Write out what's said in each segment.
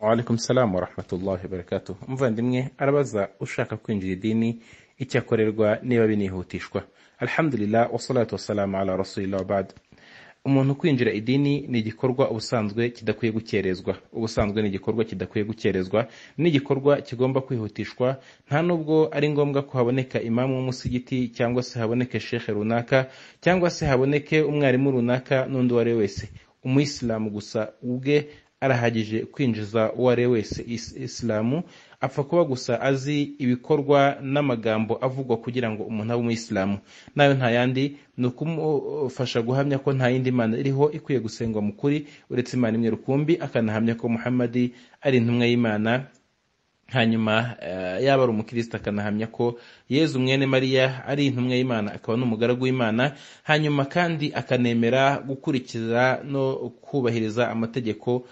Wa alaikum salam wa rahmatullahi wa barakatuh. Umuvandimwe arabaza ushaka kwinjira idini icyakorerwa niba binihutishwa. Alhamdulillah wassalatu wassalamu ala rasulillah wa ba'd. Umuntu kwinjira idini ni igikorwa ubusanzwe kidakwiye gukerezwa. Ubusanzwe ni igikorwa kidakwiye gukerezwa, ni igikorwa kigomba kwihutishwa, nta nubwo ari ngombwa ko haboneka imamu w'umusigiti cyangwa se haboneke shekhe runaka cyangwa se haboneke umwarimu runaka n'undi wari wese. Umuyisilamu gusa ubwe arahagije kwinjiza uwo ari wese Islamu, apfa kuba gusa azi ibikorwa n'amagambo avugwa kugira ngo umuntu abe umuyisilamu. Nayo nta yandi ni ukumufasha guhamya ko nta yindi mana iriho ikwiye gusengwa mu kuri uretse Imana imwe rukumbi, akanahamya ko Muhammadi ari intumwa y'Imana. Hanyuma yaba ari umukristo akanahamya ko Yezu mwene Mariya ari intumwa y'Imana akaba n'umugaragu w'Imana. Hanyuma kandi akanemera gukurikiza no kubahiriza amategeko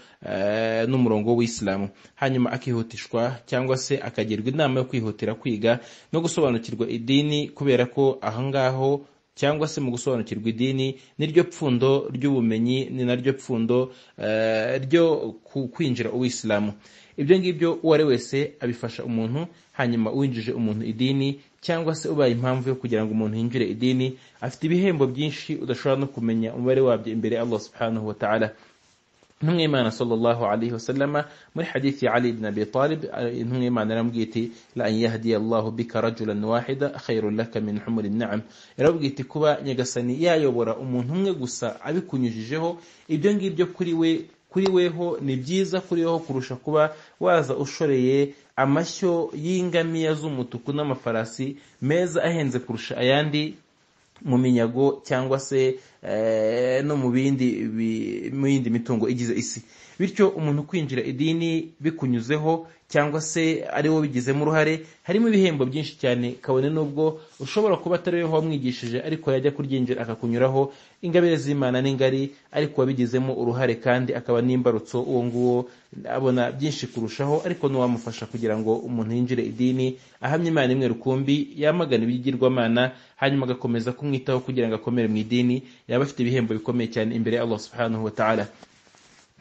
n'umurongo w'Islamu. Hanyuma akihutishwa cyangwa se akagirwa inama yo kwihutira kwiga no gusobanukirwa idini, kubera ko ahangaho cyangwa se mu gusobanukirwa idini niryo pfundo ry'ubumenyi, ni naryo pfundo ryo kwinjira uw'Islamu. Ibyo ngibyo uwo ari wese abifasha umuntu. Hanyuma uwinjije umuntu idini cyangwa se ubaye impamvu yo kugira ngo umuntu yinjire idini, afite ibihembo byinshi udashobora no kumenya umubare wabyo imbere Allah subhanahu wa ta'ala. Intumwa y'Imana sallallahu alayhi wa sallama muri hadithi ya Ali ibn Abi Talib, intumwa y'Imana yaramubwiye iti la an yahdiya Allahu bika rajulan wahida khairun laka min humuri na'am. Yaramubwiye iti kuba Nyagasani yayobora umuntu umwe gusa abikunyujijeho, ibyo ngibyo kuri weho ni byiza kuriho kurusha kuba waza ushoreye amashyo y'ingamiya z'umutuku n'amafarasi meza ahenze kurusha ayandi mu minyago cyangwa se no mu yindi mitungo igize isi. Bityo umuntu kwinjira idini bikunyuzeho cyangwa se ari wo bigizemo uruhare, harimo ibihembo byinshi cyane, kabone nubwo ushobora kuba atari we wamwigishije ariko yajya kuryinjira akakunyuraho. Ingabire z'Imana n'ingari, ariko wabigizemo uruhare kandi akaba n'imbarutso, uwo nguwo abona byinshi kurushaho, ariko n'uwamufasha kugira ngo umuntu yinjire idini ahamye Imana imwe rukumbi, yamagana ibigirwamana, hanyuma agakomeza kumwitaho kugira ngo akomere mu idini, yaba afite ibihembo bikomeye cyane imbere ya Allah subhanahu wa ta'ala.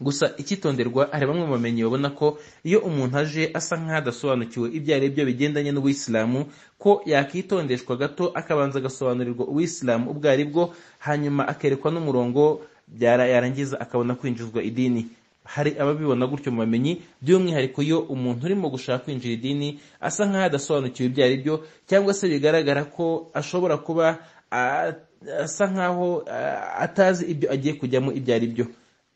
Gusa icyitonderwa, hari bamwe mu bamenyi babona ko iyo umuntu aje asa nk'adasobanukiwe ibyo ari byo bigendanye n'Uwisilamu, ko yakitondeshwa gato akabanza agasobanurirwa Uwisilamu ubwo ari bwo, hanyuma akerekwa n'umurongo, yarangiza akabona kwinjizwa idini. Hari ababibona gutyo mu bamenyi, by'umwihariko iyo umuntu urimo gushaka kwinjira idini asa nk'adasobanukiwe ibyo ari byo, cyangwa se bigaragara ko ashobora kuba asa nk'aho atazi ibyo agiye kujyamo ibyo ari byo.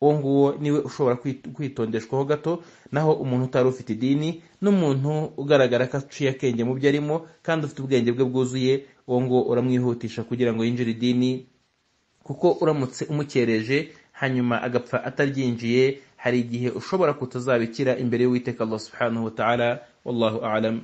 Uwo nguwo niwe ushobora kwitondeshwaho gato. Naho umuntu utari ufite idini n'umuntu ugaragara ko aciye akenge mu byo arimo kandi ufite ubwenge bwe bwuzuye, uwo nguwo uramwihutisha kugira ngo yinjire idini, kuko uramutse umukereje hanyuma agapfa ataryinjiye, hari igihe ushobora kutazabikira imbere y'Uwiteka Allah subhanahu wa ta'ala. Wallahu a'lam.